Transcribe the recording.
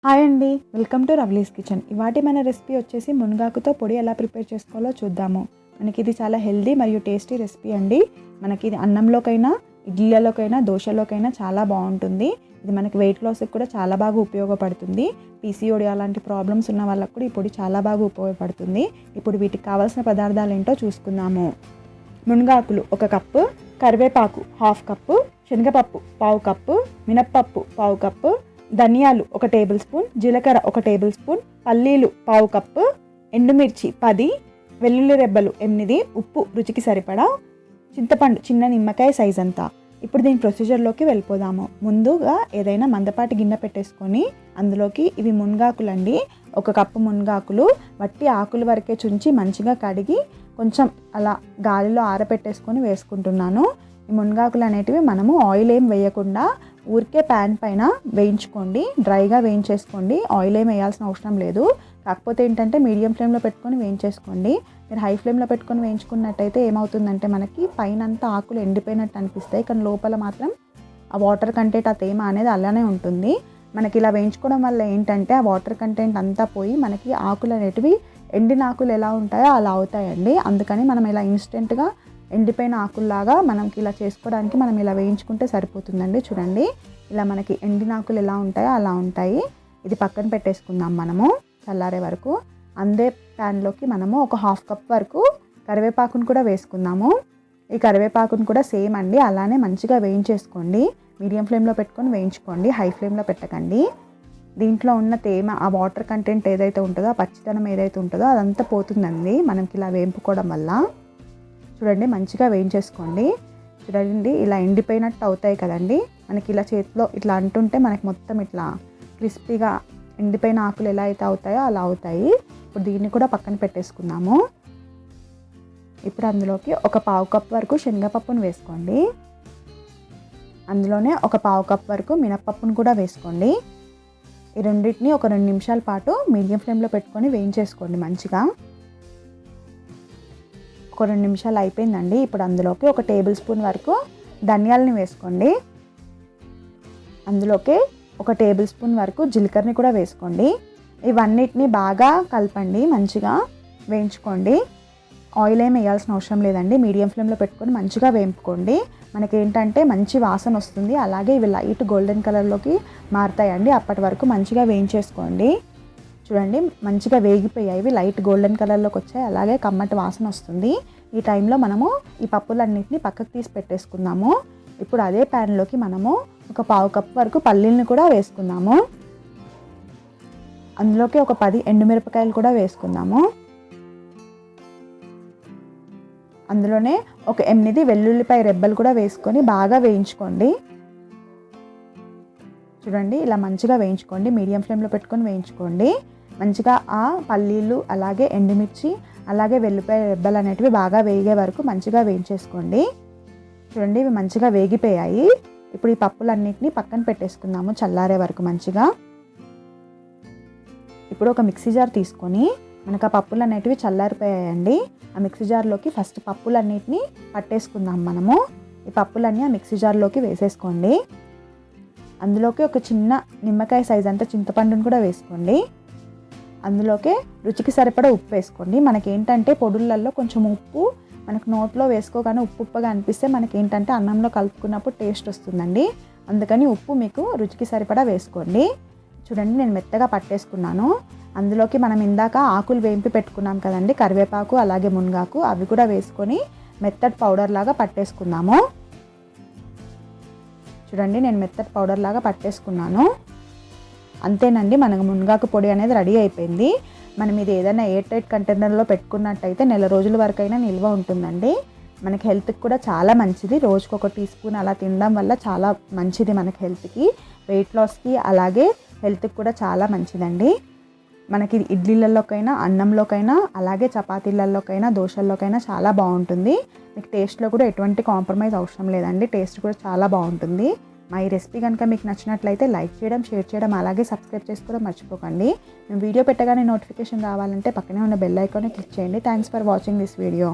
Hi అండి, welcome to రవ్లీస్ kitchen. ఇవాటి మన రెసిపీ వచ్చేసి మునగాకుతో పొడి ఎలా ప్రిపేర్ చేసుకోవాలో చూద్దాము. మనకి ఇది చాలా హెల్దీ మరియు టేస్టీ రెసిపీ అండి. మనకి ఇది అన్నంలోకైనా, ఇడ్లీలలోకైనా, దోశలోకైనా చాలా బాగుంటుంది. ఇది మనకి వెయిట్ లాస్కి కూడా చాలా బాగా ఉపయోగపడుతుంది. పీసీఓడి అలాంటి ప్రాబ్లమ్స్ ఉన్న వాళ్ళకు కూడా ఈ పొడి చాలా బాగా ఉపయోగపడుతుంది. ఇప్పుడు వీటికి కావాల్సిన పదార్థాలు ఏంటో చూసుకుందాము. మునగాకులు 1 కప్పు, కరివేపాకు 1/2 కప్పు, శనగపప్పు 1/2 కప్పు, మినప్పప్పు 1/2 కప్పు, ధనియాలు 1 టేబుల్ స్పూన్, జీలకర్ర 1 టేబుల్ స్పూన్, పల్లీలు 1/2 కప్పు, ఎండుమిర్చి 10, వెల్లుల్లి రెబ్బలు 8, ఉప్పు రుచికి సరిపడా, చింతపండు చిన్న నిమ్మకాయ సైజ్ అంతా. ఇప్పుడు దీని ప్రొసీజర్లోకి వెళ్ళిపోదాము. ముందుగా ఏదైనా మందపాటి గిన్నె పెట్టేసుకొని అందులోకి ఇవి మునగాకులండి. 1 కప్పు మునగాకులు వట్టి ఆకుల వరకే చుంచి మంచిగా కడిగి కొంచెం అలా గాలిలో ఆరబెట్టేసుకొని వేసుకుంటున్నాను. ఈ మునగాకులు అనేటివి మనము ఆయిల్ ఏం వేయకుండా ఊరికే ప్యాన్ పైన వేయించుకోండి, డ్రైగా వేయించేసుకోండి. ఆయిల్ ఏం వేయాల్సిన అవసరం లేదు. కాకపోతే ఏంటంటే మీడియం ఫ్లేమ్లో పెట్టుకొని వేయించేసుకోండి. మీరు హై ఫ్లేమ్లో పెట్టుకొని వేయించుకున్నట్టయితే ఏమవుతుందంటే మనకి పైన అంతా ఆకులు ఎండిపోయినట్టు అనిపిస్తాయి, కానీ లోపల మాత్రం ఆ వాటర్ కంటెంట్ ఆ తేమ అనేది అలానే ఉంటుంది. మనకి ఇలా వేయించుకోవడం వల్ల ఏంటంటే ఆ వాటర్ కంటెంట్ అంతా పోయి మనకి ఆకులు అనేటివి ఎండిన ఆకులు ఎలా ఉంటాయో అలా అవుతాయండి. అందుకని మనం ఇలా ఇన్స్టెంట్గా ఎండిపోయిన ఆకుల్లాగా మనకి ఇలా చేసుకోవడానికి మనం ఇలా వేయించుకుంటే సరిపోతుందండి. చూడండి, ఇలా మనకి ఎండిన ఆకులు ఎలా ఉంటాయో అలా ఉంటాయి. ఇది పక్కన పెట్టేసుకుందాం మనము చల్లారే వరకు. అందే ప్యాన్లోకి మనము 1/2 కప్ వరకు కరివేపాకును కూడా వేసుకుందాము. ఈ కరివేపాకును కూడా సేమ్ అండి అలానే మంచిగా వేయించేసుకోండి. మీడియం ఫ్లేమ్లో పెట్టుకొని వేయించుకోండి, హై ఫ్లేమ్లో పెట్టకండి. దీంట్లో ఉన్న తేమ, ఆ వాటర్ కంటెంట్ ఏదైతే ఉంటుందో, ఆ పచ్చిదనం ఏదైతే ఉంటుందో అదంతా పోతుందండి మనకి ఇలా వేయించుకోవడం వల్ల. చూడండి, మంచిగా వేయించేసుకోండి. చూడండి, ఇలా ఎండిపోయినట్టు అవుతాయి కదండి. మనకి ఇలా చేతిలో ఇట్లా అంటుంటే మనకి మొత్తం ఇట్లా క్రిస్పీగా ఎండిపోయిన ఆకులు ఎలా అయితే అవుతాయో అలా అవుతాయి. ఇప్పుడు దీన్ని కూడా పక్కన పెట్టేసుకుందాము. ఇప్పుడు అందులోకి 1/4 కప్ వరకు శనగపప్పును వేసుకోండి. అందులోనే 1/4 కప్ వరకు మినప్పప్పును కూడా వేసుకోండి. ఈ రెండింటిని ఒక 2 నిమిషాల పాటు మీడియం ఫ్లేమ్లో పెట్టుకొని వేయించేసుకోండి మంచిగా. ఒక 2 నిమిషాలు అయిపోయిందండి. ఇప్పుడు అందులోకి 1 టేబుల్ స్పూన్ వరకు ధనియాలని వేసుకోండి. అందులోకి 1 టేబుల్ స్పూన్ వరకు జీలకర్రని కూడా వేసుకోండి. ఇవన్నిటిని బాగా కలపండి, మంచిగా వేయించుకోండి. ఆయిల్ ఏం వేయాల్సిన అవసరం లేదండి. మీడియం ఫ్లేమ్లో పెట్టుకొని మంచిగా వేయించుకోండి. మనకి ఏంటంటే మంచి వాసన వస్తుంది. అలాగే ఇవి లైట్ గోల్డెన్ కలర్లోకి మారుతాయండి. అప్పటి వరకు మంచిగా వేయించేసుకోండి. చూడండి, మంచిగా వేగిపోయాయి, లైట్ గోల్డెన్ కలర్లోకి వచ్చాయి. అలాగే కమ్మటి వాసన వస్తుంది. ఈ టైంలో మనము ఈ పప్పులన్నింటినీ పక్కకు తీసి పెట్టేసుకుందాము. ఇప్పుడు అదే ప్యాన్లోకి మనము 1/4 కప్ వరకు పల్లీలను కూడా వేసుకుందాము. అందులోకి 10 ఎండుమిరపకాయలు కూడా వేసుకుందాము. అందులోనే 8 వెల్లుల్లిపాయ రెబ్బలు కూడా వేసుకొని బాగా వేయించుకోండి. చూడండి, ఇలా మంచిగా వేయించుకోండి. మీడియం ఫ్లేమ్లో పెట్టుకొని వేయించుకోండి. మంచిగా ఆ పల్లీలు అలాగే ఎండుమిర్చి అలాగే వెల్లుల్లిపాయ రెబ్బలు అనేటివి బాగా వేగే వరకు మంచిగా వేయించేసుకోండి. చూడండి, ఇవి మంచిగా వేగిపోయాయి. ఇప్పుడు ఈ పప్పులన్నిటిని పక్కన పెట్టేసుకుందాము చల్లారే వరకు మంచిగా. ఇప్పుడు ఒక మిక్సీ జార్ తీసుకొని మనకు ఆ పప్పులు అనేటివి చల్లారిపోయాయండి. ఆ మిక్సీ జార్లోకి ఫస్ట్ పప్పులన్నిటిని పట్టేసుకుందాం మనము. ఈ పప్పులన్నీ ఆ మిక్సీ జార్లోకి వేసేసుకోండి. అందులోకి ఒక చిన్న నిమ్మకాయ సైజ్ అంతా చింతపండును కూడా వేసుకోండి. అందులోకి రుచికి సరిపడా ఉప్పు వేసుకోండి. మనకేంటంటే పొడులలో కొంచెం ఉప్పు మనకు నోట్లో వేసుకోగానే ఉప్పుగా అనిపిస్తే మనకేంటంటే అన్నంలో కలుపుకున్నప్పుడు టేస్ట్ వస్తుందండి. అందుకని ఉప్పు మీకు రుచికి సరిపడా వేసుకోండి. చూడండి, నేను మెత్తగా పట్టేసుకున్నాను. అందులోకి మనం ఇందాక ఆకులు వేంపి పెట్టుకున్నాం కదండి, కరివేపాకు అలాగే మునగాకు, అవి కూడా వేసుకొని మెత్తటి పౌడర్ లాగా పట్టేసుకుందాము. చూడండి, నేను మెత్తటి పౌడర్ లాగా పట్టేసుకున్నాను. అంతేనండి, మనకు మునగాకు పొడి అనేది రెడీ అయిపోయింది. మనం ఇది ఏదైనా ఎయిర్ టైట్ కంటైనర్లో పెట్టుకున్నట్టయితే నెల రోజుల వరకైనా నిల్వ ఉంటుందండి. మనకి హెల్త్కి కూడా చాలా మంచిది. రోజుకు 1 టీ స్పూన్ అలా తినడం వల్ల చాలా మంచిది మనకి హెల్త్కి, వెయిట్ లాస్కి, అలాగే హెల్త్కి కూడా చాలా మంచిదండి. మనకి ఇడ్లీలలోకైనా, అన్నంలోకైనా, అలాగే చపాతీలలోకైనా, దోశల్లోకైనా చాలా బాగుంటుంది. మీకు టేస్ట్లో కూడా ఎటువంటి కాంప్రమైజ్ అవసరం లేదండి. టేస్ట్ కూడా చాలా బాగుంటుంది. మా ఈ రెసిపీ కనుక మీకు నచ్చినట్లయితే లైక్ చేయడం, షేర్ చేయడం, అలాగే సబ్స్క్రైబ్ చేసుకోవడం మర్చిపోకండి. మేము వీడియో పెట్టగానే నోటిఫికేషన్ రావాలంటే పక్కనే ఉన్న బెల్ ఐకాన్ని క్లిక్ చేయండి. Thanks for watching this video.